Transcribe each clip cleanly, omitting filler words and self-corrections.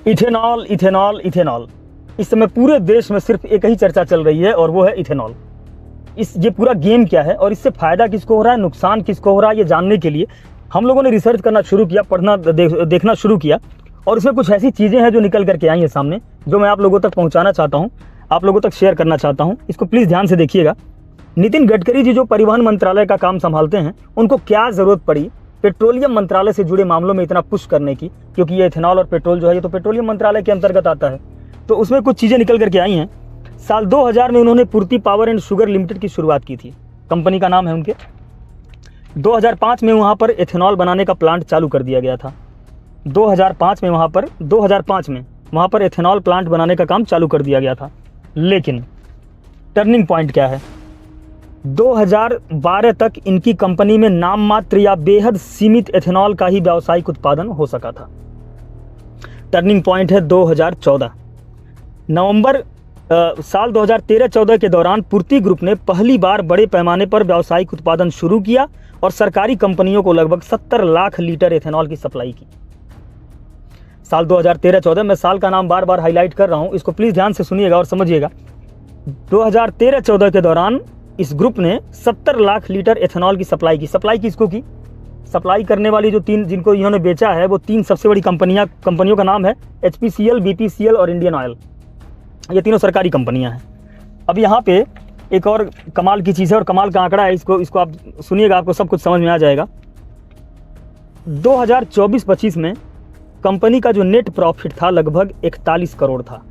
Ethanol ethanol ethanol, इस समय पूरे देश में सिर्फ एक ही चर्चा चल रही है और वो है इथेनॉल। ये पूरा गेम क्या है और इससे फायदा किसको हो रहा है, नुकसान किसको हो रहा है, ये जानने के लिए हम लोगों ने रिसर्च करना शुरू किया, पढ़ना देखना शुरू किया और इसमें कुछ ऐसी चीज़ें हैं जो निकल करके आई हैं सामने, जो मैं आप लोगों तक पहुंचाना चाहता हूं, आप लोगों तक शेयर करना चाहता हूं। इसको प्लीज़ ध्यान से देखिएगा। नितिन गडकरी जी जो परिवहन मंत्रालय का काम संभालते हैं, उनको क्या ज़रूरत पड़ी पेट्रोलियम मंत्रालय से जुड़े मामलों में इतना पुश करने की, क्योंकि ये इथेनॉल और पेट्रोल जो है ये तो पेट्रोलियम मंत्रालय के अंतर्गत आता है। तो उसमें कुछ चीज़ें निकल करके आई हैं। साल 2000 में उन्होंने पूर्ति पावर एंड शुगर लिमिटेड की शुरुआत की थी, कंपनी का नाम है उनके। 2005 में वहाँ पर एथेनॉल बनाने का प्लांट चालू कर दिया गया था। 2005 में वहाँ पर एथेनॉल प्लांट बनाने का काम चालू कर दिया गया था। लेकिन टर्निंग पॉइंट क्या है, 2012 तक इनकी कंपनी में नाम मात्र या बेहद सीमित एथेनॉल का ही व्यावसायिक उत्पादन हो सका था। टर्निंग पॉइंट है 2014। नवंबर साल 2013-14 के दौरान पूर्ति ग्रुप ने पहली बार बड़े पैमाने पर व्यावसायिक उत्पादन शुरू किया और सरकारी कंपनियों को लगभग 70 लाख लीटर एथेनॉल की सप्लाई की। साल 2013-14, मैं साल का नाम बार बार हाईलाइट कर रहा हूं, इसको प्लीज ध्यान से सुनिएगा और समझिएगा। 2013-14 के दौरान इस ग्रुप ने 70 लाख लीटर एथेनॉल की सप्लाई की। सप्लाई किसको की? सप्लाई करने वाली जो तीन जिनको इन्होंने बेचा है वो तीन सबसे बड़ी कंपनियों का नाम है HPCL, BPCL और इंडियन ऑयल। ये तीनों सरकारी कंपनियां हैं। अब यहाँ पे एक और कमाल की चीज़ है और कमाल का आंकड़ा है, इसको आप सुनिएगा, आपको सब कुछ समझ में आ जाएगा। 2024-25 में कंपनी का जो नेट प्रॉफिट था लगभग 41 करोड़ था।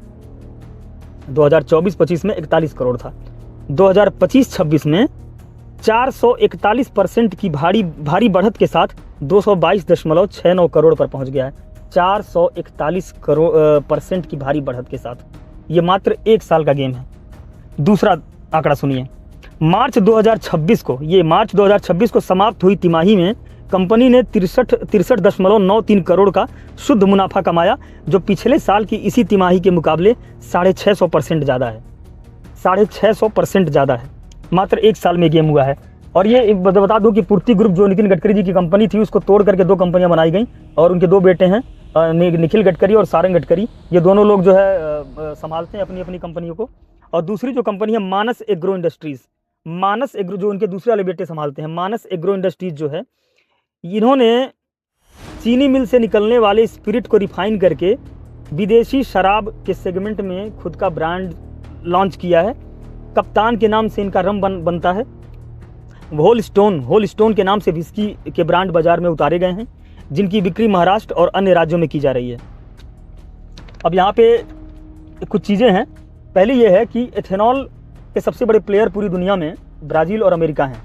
2024-25 में 41 करोड़ था। 2025-26 में 441% की भारी बढ़त के साथ 222.69 करोड़ पर पहुंच गया है। 441% की भारी बढ़त के साथ, ये मात्र एक साल का गेम है। दूसरा आंकड़ा सुनिए, मार्च 2026 को समाप्त हुई तिमाही में कंपनी ने 63.93 करोड़ का शुद्ध मुनाफा कमाया, जो पिछले साल की इसी तिमाही के मुकाबले 650% ज़्यादा है। 650% ज़्यादा है, मात्र एक साल में गेम हुआ है। और ये बता दूं कि पूर्ति ग्रुप जो नितिन गडकरी जी की कंपनी थी, उसको तोड़ करके दो कंपनियां बनाई गई और उनके दो बेटे हैं, निखिल गडकरी और सारंग गडकरी। ये दोनों लोग जो है संभालते हैं अपनी अपनी कंपनियों को। और दूसरी जो कंपनी है मानस एग्रो इंडस्ट्रीज़, मानस एग्रो जो उनके दूसरे वाले बेटे संभालते हैं, मानस एग्रो इंडस्ट्रीज़ जो है, इन्होंने चीनी मिल से निकलने वाले स्पिरिट को रिफाइन करके विदेशी शराब के सेगमेंट में खुद का ब्रांड लॉन्च किया है। कप्तान के नाम से इनका रम बनता है। होल स्टोन के नाम से विस्की के ब्रांड बाजार में उतारे गए हैं, जिनकी बिक्री महाराष्ट्र और अन्य राज्यों में की जा रही है। अब यहाँ पे कुछ चीज़ें हैं। पहले ये है कि एथेनॉल के सबसे बड़े प्लेयर पूरी दुनिया में ब्राज़ील और अमेरिका हैं,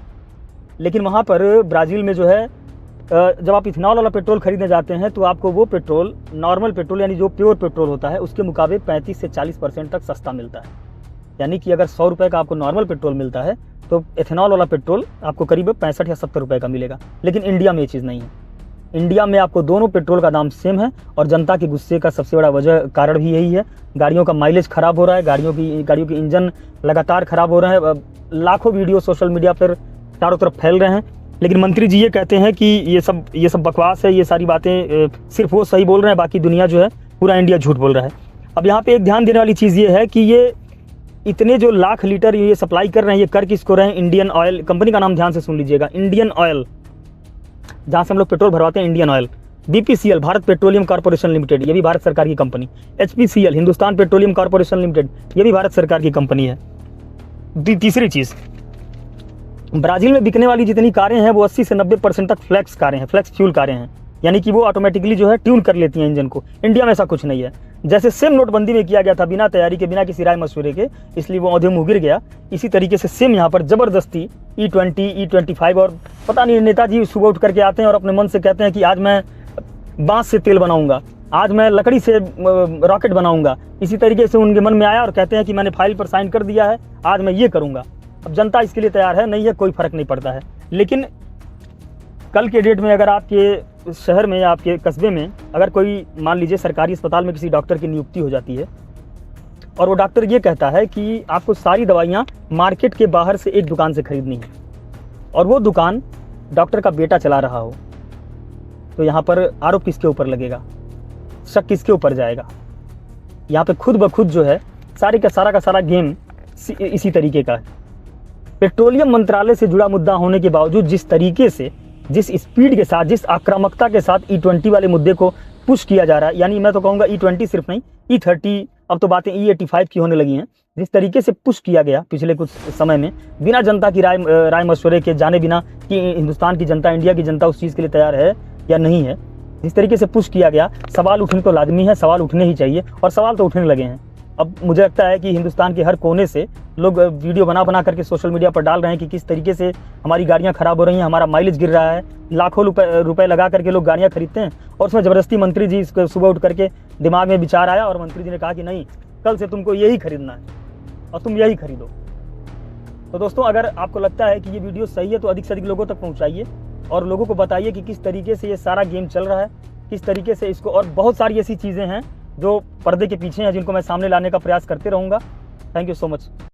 लेकिन वहाँ पर ब्राज़ील में जो है जब आप इथेनॉल वाला पेट्रोल खरीदने जाते हैं तो आपको वो पेट्रोल, नॉर्मल पेट्रोल यानी जो प्योर पेट्रोल होता है, उसके मुकाबले 35 से 40% तक सस्ता मिलता है। यानी कि अगर 100 रुपये का आपको नॉर्मल पेट्रोल मिलता है तो एथेनॉल वाला पेट्रोल आपको करीब 65 या 70 रुपये का मिलेगा। लेकिन इंडिया में ये चीज़ नहीं है। इंडिया में आपको दोनों पेट्रोल का दाम सेम है और जनता के गुस्से का सबसे बड़ा कारण भी यही है। गाड़ियों का माइलेज ख़राब हो रहा है, गाड़ियों की इंजन लगातार ख़राब हो रहे हैं। लाखों वीडियो सोशल मीडिया पर चारों तरफ फैल रहे हैं, लेकिन मंत्री जी ये कहते हैं कि ये सब बकवास है, ये सारी बातें सिर्फ वो सही बोल रहे हैं, बाकी दुनिया जो है, पूरा इंडिया झूठ बोल रहा है। अब यहाँ पे एक ध्यान देने वाली चीज़ ये है कि ये इतने जो लाख लीटर ये सप्लाई कर रहे हैं, ये कर किसको रहे हैं? इंडियन ऑयल कंपनी का नाम ध्यान से सुन लीजिएगा, इंडियन ऑयल, जहाँ से हम लोग पेट्रोल भरवाते हैं, Indian oil. BPCL, Bharat petroleum corporation limited, ये भी भारत सरकार की company. HPCL, Hindustan petroleum corporation limited, ये भी भारत सरकार की कंपनी है। तीसरी चीज़, ब्राज़ील में बिकने वाली जितनी कारें हैं वो 80 से 90% तक फ्लैक्स कारें हैं, फ्लैक्स फ्यूल कारें हैं, यानी कि वो ऑटोमेटिकली जो है ट्यून कर लेती हैं इंजन को। इंडिया में ऐसा कुछ नहीं है। जैसे सेम नोटबंदी में किया गया था बिना तैयारी के, बिना किसी राय मशवरे के, इसलिए वो औंधे मुँह गिर गया, इसी तरीके से सेम यहाँ पर ज़बरदस्ती E20, E25 और पता नहीं, नेताजी सुबह उठ करके आते हैं और अपने मन से कहते हैं कि आज मैं बांस से तेल बनाऊंगा, आज मैं लकड़ी से रॉकेट बनाऊंगा। इसी तरीके से उनके मन में आया और कहते हैं कि मैंने फाइल पर साइन कर दिया है, आज मैं ये करूंगा। अब जनता इसके लिए तैयार है नहीं है, कोई फ़र्क नहीं पड़ता है। लेकिन कल के डेट में अगर आपके शहर में या आपके कस्बे में अगर कोई, मान लीजिए सरकारी अस्पताल में किसी डॉक्टर की नियुक्ति हो जाती है और वो डॉक्टर ये कहता है कि आपको सारी दवाइयाँ मार्केट के बाहर से एक दुकान से खरीदनी है और वो दुकान डॉक्टर का बेटा चला रहा हो, तो यहाँ पर आरोप किसके ऊपर लगेगा? शक किसके ऊपर जाएगा? यहाँ पे खुद ब खुद जो है सारे का सारा गेम इसी तरीके का है। पेट्रोलियम मंत्रालय से जुड़ा मुद्दा होने के बावजूद जिस तरीके से, जिस स्पीड के साथ, जिस आक्रामकता के साथ E20 वाले मुद्दे को पुश किया जा रहा है, यानी मैं तो कहूँगा E20 सिर्फ नहीं, E30, अब तो बातें E85 की होने लगी हैं, जिस तरीके से पुश किया गया पिछले कुछ समय में बिना जनता की राय मशवरे के, जाने बिना कि हिंदुस्तान की जनता, इंडिया की जनता उस चीज़ के लिए तैयार है या नहीं है, जिस तरीके से पुश किया गया, सवाल उठने तो लाजमी है, सवाल उठने ही चाहिए और सवाल तो उठने लगे हैं। अब मुझे लगता है कि हिंदुस्तान के हर कोने से लोग वीडियो बना करके सोशल मीडिया पर डाल रहे हैं कि किस तरीके से हमारी गाड़ियां खराब हो रही हैं, हमारा माइलेज गिर रहा है। लाखों रुपए लगा करके लोग गाड़ियां खरीदते हैं और उसमें ज़बरदस्ती मंत्री जी इसको सुबह उठ करके दिमाग में विचार आया और मंत्री जी ने कहा कि नहीं, कल से तुमको यही खरीदना है और तुम यही खरीदो। तो दोस्तों, अगर आपको लगता है कि ये वीडियो सही है तो अधिक से अधिक लोगों तक पहुँचाइए और लोगों को बताइए कि किस तरीके से ये सारा गेम चल रहा है, किस तरीके से इसको, और बहुत सारी ऐसी चीज़ें हैं जो पर्दे के पीछे हैं जिनको मैं सामने लाने का प्रयास करते रहूँगा। Thank you so much.